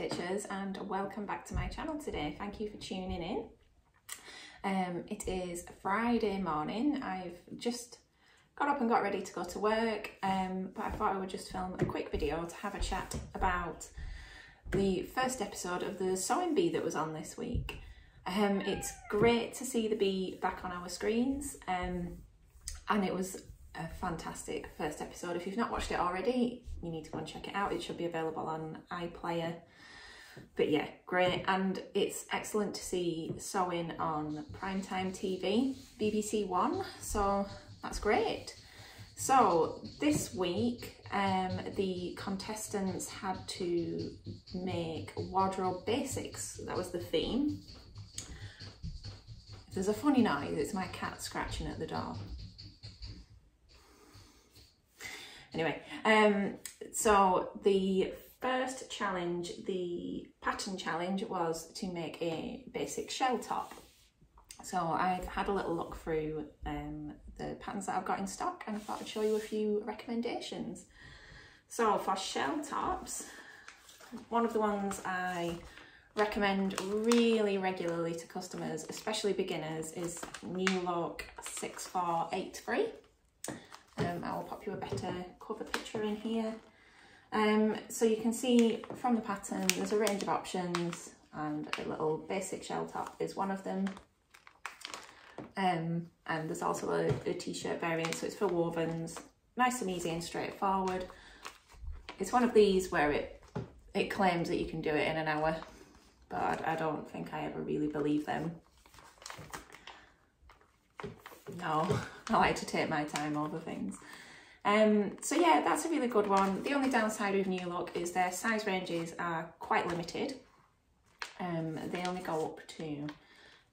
stitchers, and welcome back to my channel today. Thank you for tuning in. It is Friday morning. I've just got up and got ready to go to work, but I thought I would just film a quick video to have a chat about the first episode of the sewing bee that was on this week. It's great to see the bee back on our screens, and it was a fantastic first episode. If you've not watched it already, you need to go and check it out. It should be available on iPlayer. But yeah, great, and it's excellent to see sewing on primetime TV, BBC One, so that's great. So this week the contestants had to make wardrobe basics. That was the theme. If there's a funny noise, it's my cat scratching at the door. Anyway, so the first challenge, the pattern challenge, was to make a basic shell top. So I've had a little look through the patterns that I've got in stock, and I thought I'd show you a few recommendations. So for shell tops, one of the ones I recommend really regularly to customers, especially beginners, is New Look 6483. I will pop you a better cover picture in here. So you can see from the pattern there's a range of options, and a little basic shell top is one of them. And there's also a t-shirt variant, so it's for wovens, nice and easy and straightforward. It's one of these where it claims that you can do it in an hour, but I don't think I ever really believe them. No, I like to take my time over things. So yeah, that's a really good one. The only downside with New Look is their size ranges are quite limited. They only go up to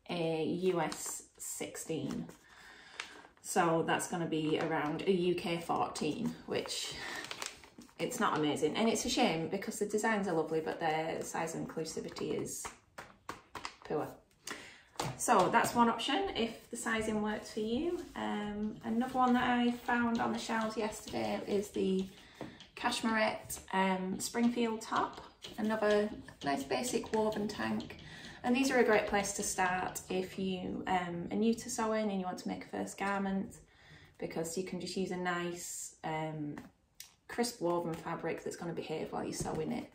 a US 16. So that's going to be around a UK 14, which it's not amazing. And it's a shame because the designs are lovely, but their size inclusivity is poor. So that's one option if the sizing works for you. Another one that I found on the shelves yesterday is the Cashmerette Springfield top. Another nice basic woven tank. And these are a great place to start if you are new to sewing and you want to make a first garment, because you can just use a nice crisp woven fabric that's going to behave while you're sewing it.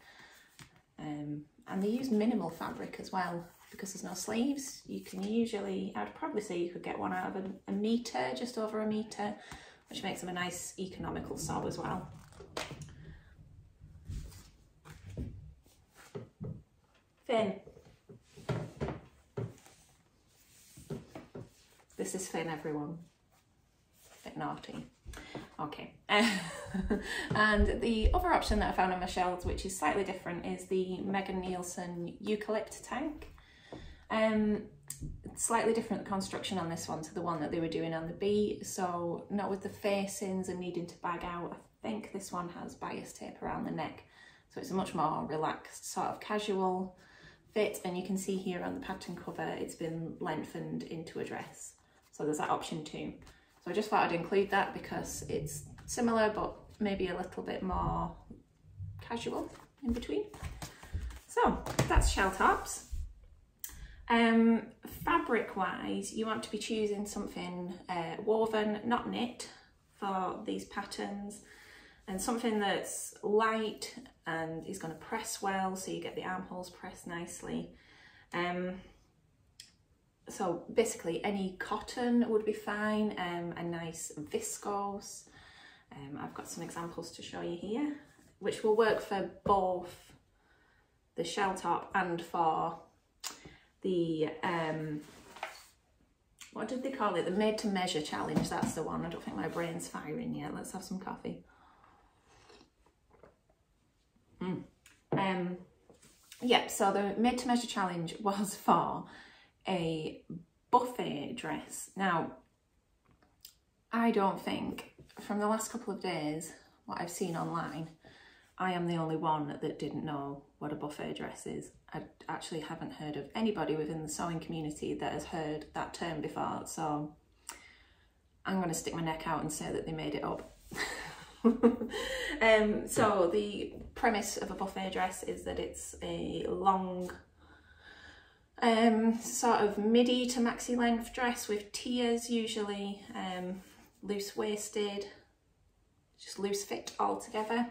And they use minimal fabric as well, because there's no sleeves. You can usually, I'd probably say you could get one out of a metre, just over a metre, which makes them a nice economical sew as well. Finn. This is Finn, everyone. Bit naughty. Okay. And the other option that I found on my shelves, which is slightly different, is the Nielsen Eucalypt tank. Slightly different construction on this one to the one that they were doing on the bee, so not with the facings and needing to bag out. I think this one has bias tape around the neck, so it's a much more relaxed sort of casual fit, and you can see here on the pattern cover it's been lengthened into a dress, so there's that option too. So I just thought I'd include that because it's similar but maybe a little bit more casual in between. So that's shell tops. Fabric wise, you want to be choosing something woven, not knit, for these patterns, and something that's light and is going to press well, so you get the armholes pressed nicely. So basically any cotton would be fine, a nice viscose. I've got some examples to show you here, which will work for both the shell top and for the what did they call it, the made to measure challenge. That's the one. I don't think my brain's firing yet. Let's have some coffee. Yeah, so the made to measure challenge was for a buffet dress. Now I don't think, from the last couple of days, what I've seen online, I am the only one that didn't know what a buffet dress is. I actually haven't heard of anybody within the sewing community that has heard that term before, so I'm going to stick my neck out and say that they made it up. So the premise of a buffet dress is that it's a long sort of midi to maxi length dress with tiers usually, loose waisted, just loose fit all together.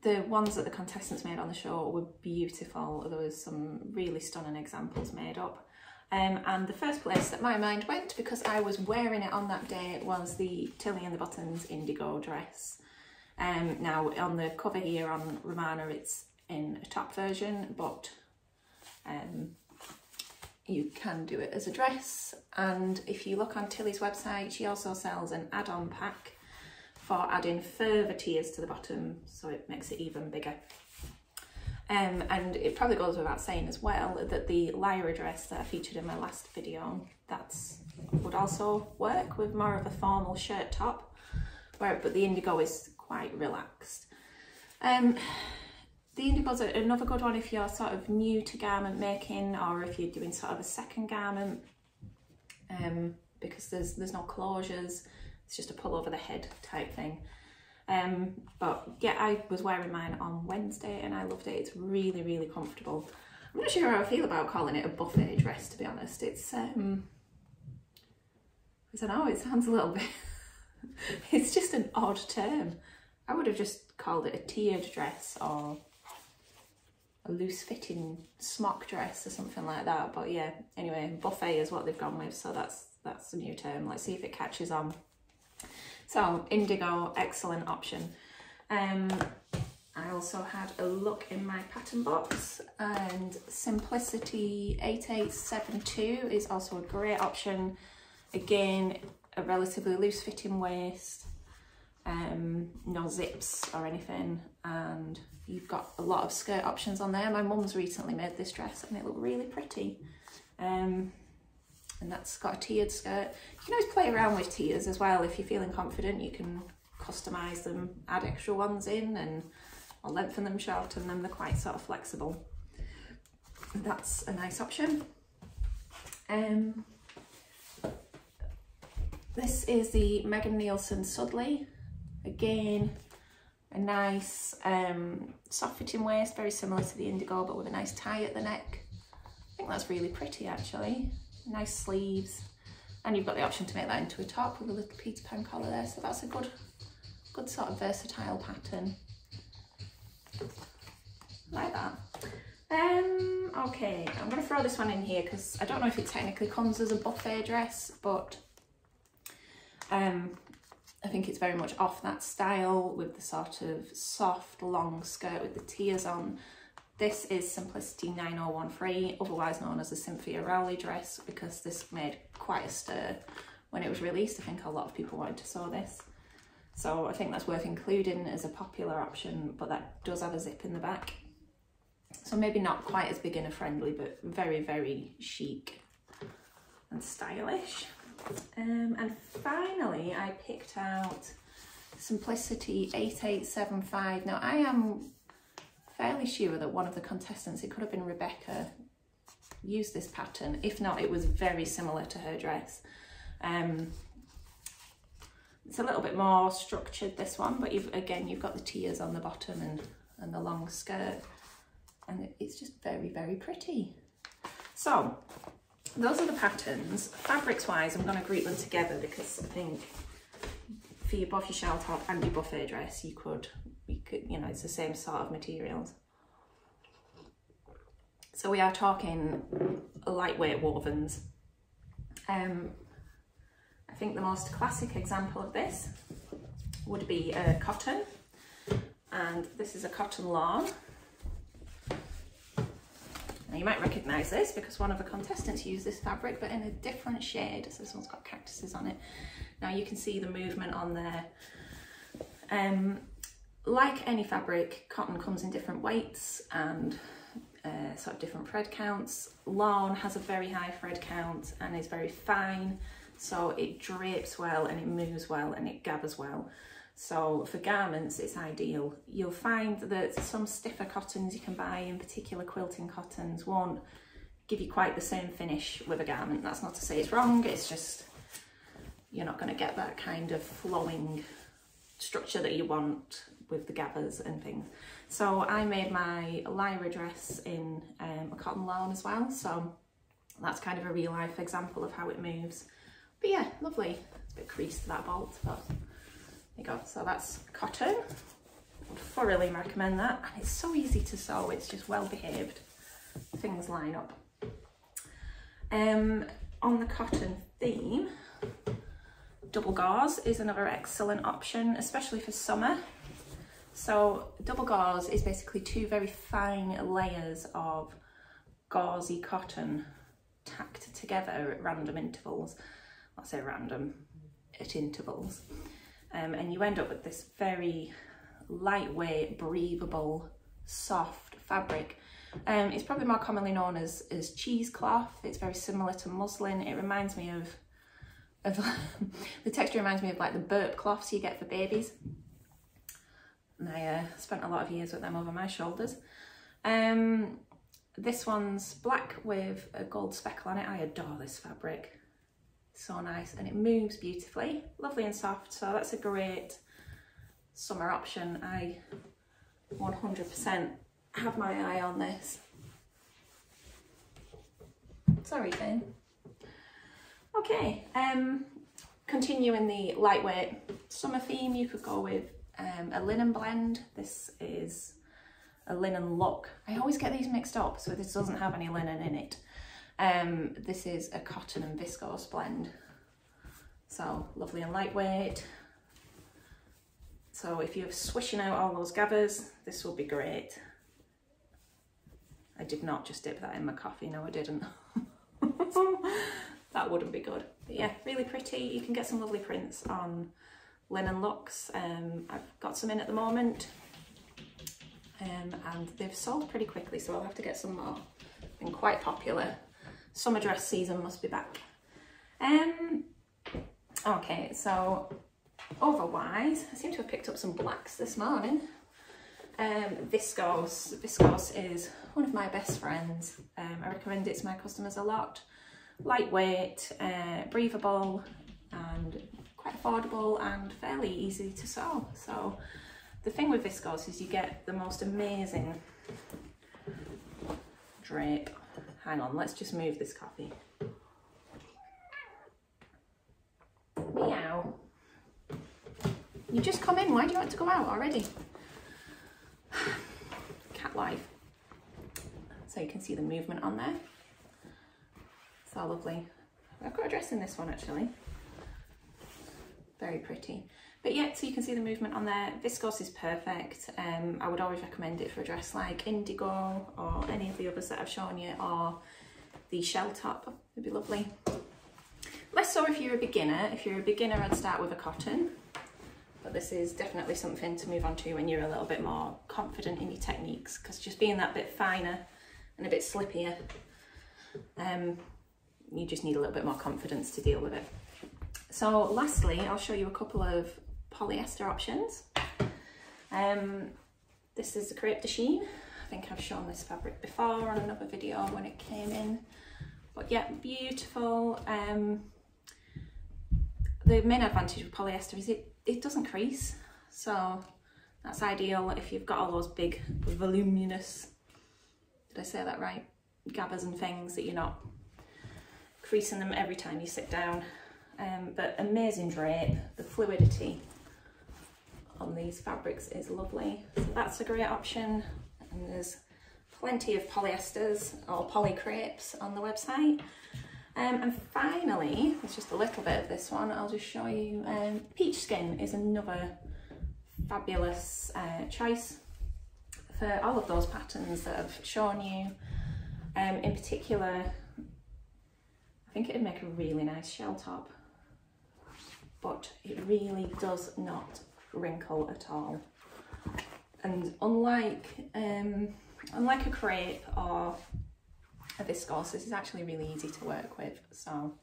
The ones that the contestants made on the show were beautiful. There was some really stunning examples made up. And the first place that my mind went, because I was wearing it on that day, was the Tilly and the Buttons Indigo dress. Now on the cover here on Romana it's in a top version, but you can do it as a dress. And if you look on Tilly's website, she also sells an add-on pack for adding further tiers to the bottom, so it makes it even bigger. And it probably goes without saying as well that the Lyra dress that I featured in my last video, would also work with more of a formal shirt top, but the Indigo is quite relaxed. The Indigo's another good one if you're sort of new to garment making, or if you're doing sort of a second garment, because there's no closures, it's just a pull over the head type thing. But yeah, I was wearing mine on Wednesday and I loved it. It's really, really comfortable. I'm not sure how I feel about calling it a buffet dress, to be honest. It's, I don't know, it sounds a little bit, it's just an odd term. I would have just called it a tiered dress or a loose fitting smock dress or something like that. But yeah, anyway, buffet is what they've gone with, so that's a new term. Let's see if it catches on. So Indigo, excellent option. I also had a look in my pattern box, and Simplicity 8872 is also a great option. Again, a relatively loose fitting waist, no zips or anything, and you've got a lot of skirt options on there. My mum's recently made this dress and it looked really pretty. And that's got a tiered skirt. You can always play around with tiers as well. If you're feeling confident, you can customise them, add extra ones in, or lengthen them, shorten them. They're quite sort of flexible. That's a nice option. This is the Megan Nielsen Sudley. Again, a nice soft fitting waist, very similar to the Indigo, but with a nice tie at the neck. I think that's really pretty actually. Nice sleeves, and you've got the option to make that into a top with a little Peter Pan collar there, so that's a good sort of versatile pattern. Like that. Okay, I'm going to throw this one in here because I don't know if it technically comes as a buffet dress, but I think it's very much off that style with the sort of soft long skirt with the tiers on. This is Simplicity 9013, otherwise known as a Cynthia Rowley dress, because this made quite a stir when it was released. I think a lot of people wanted to sew this. So I think that's worth including as a popular option, but that does have a zip in the back. So maybe not quite as beginner friendly, but very, very chic and stylish. And finally, I picked out Simplicity 8875. Now I am fairly sure that one of the contestants, it could have been Rebecca, used this pattern. If not, it was very similar to her dress. It's a little bit more structured, this one, but you've got the tiers on the bottom and the long skirt, and it's just very, very pretty. So those are the patterns. Fabrics wise, I'm going to group them together because I think for both your shell top and your buffet dress, you could, you know, it's the same sort of materials. So we are talking lightweight wovens. I think the most classic example of this would be cotton, and this is a cotton lawn. Now you might recognise this because one of the contestants used this fabric, but in a different shade. So this one's got cactuses on it. Now you can see the movement on there. Like any fabric, cotton comes in different weights and sort of different thread counts. Lawn has a very high thread count and is very fine, so it drapes well and it moves well and it gathers well. So for garments, it's ideal. You'll find that some stiffer cottons you can buy, in particular quilting cottons, won't give you quite the same finish with a garment. That's not to say it's wrong, it's just you're not going to get that kind of flowing structure that you want with the gathers and things. So I made my Lyra dress in a cotton lawn as well, so that's kind of a real life example of how it moves. But yeah, lovely. It's a bit creased, that bolt, but there you go. So that's cotton. I would thoroughly recommend that, and it's so easy to sew. It's just well behaved. Things line up. On the cotton theme, double gauze is another excellent option, especially for summer. So double gauze is basically two very fine layers of gauzy cotton tacked together at random intervals. I'll say random, at intervals. And you end up with this very lightweight, breathable, soft fabric. It's probably more commonly known as cheesecloth. It's very similar to muslin. It reminds me of the texture reminds me of like the burp cloths you get for babies. And I spent a lot of years with them over my shoulders. This one's black with a gold speckle on it. I adore this fabric. So nice, and it moves beautifully, lovely and soft. So that's a great summer option. I 100% have my eye on this. Sorry, Finn. Okay, continuing the lightweight summer theme, you could go with a linen blend. This is a linen look. I always get these mixed up, so this doesn't have any linen in it. This is a cotton and viscose blend. So lovely and lightweight. So if you're swishing out all those gathers, this will be great. I did not just dip that in my coffee, no I didn't. That wouldn't be good. But yeah, really pretty. You can get some lovely prints on linen looks. I've got some in at the moment, and they've sold pretty quickly, so I'll have to get some more. Been quite popular. Summer dress season must be back. Okay, so otherwise, I seem to have picked up some blacks this morning. Viscose. Viscose is one of my best friends. I recommend it to my customers a lot. Lightweight, breathable, and quite affordable and fairly easy to sew. So the thing with viscose is you get the most amazing drape. Hang on, let's just move this coffee. Meow. You just come in, why do you want to go out already? Cat life. So you can see the movement on there. So lovely. I've got a dress in this one actually. Very pretty. But yeah, so you can see the movement on there. Viscose is perfect. I would always recommend it for a dress like Indigo or any of the others that I've shown you, or the shell top. It'd be lovely. Less so if you're a beginner. If you're a beginner, I'd start with a cotton. But this is definitely something to move on to when you're a little bit more confident in your techniques, because just being that bit finer and a bit slippier, you just need a little bit more confidence to deal with it. So lastly, I'll show you a couple of polyester options. This is the crepe de chine. I think I've shown this fabric before on another video when it came in. But yeah, beautiful. The main advantage of polyester is it doesn't crease. So that's ideal if you've got all those big voluminous, did I say that right, gathers and things, that you're not creasing them every time you sit down. But amazing drape. The fluidity on these fabrics is lovely. So that's a great option. And there's plenty of polyesters or poly crepes on the website. And finally, there's just a little bit of this one. I'll just show you. Peach skin is another fabulous choice for all of those patterns that I've shown you. In particular, I think it'd make a really nice shell top, but it really does not wrinkle at all. And unlike a crepe or a viscose, this is actually really easy to work with. So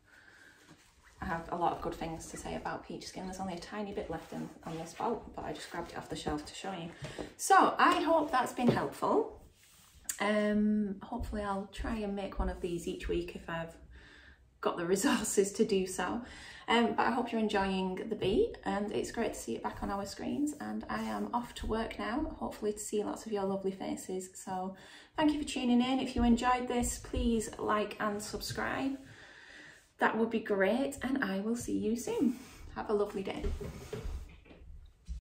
I have a lot of good things to say about peach skin. There's only a tiny bit left on this bolt, but I just grabbed it off the shelf to show you. So I hope that's been helpful. Hopefully I'll try and make one of these each week if I've got the resources to do so. But I hope you're enjoying the beat, and it's great to see it back on our screens. And I am off to work now, hopefully to see lots of your lovely faces. So thank you for tuning in. If you enjoyed this, please like and subscribe. That would be great, and I will see you soon. Have a lovely day.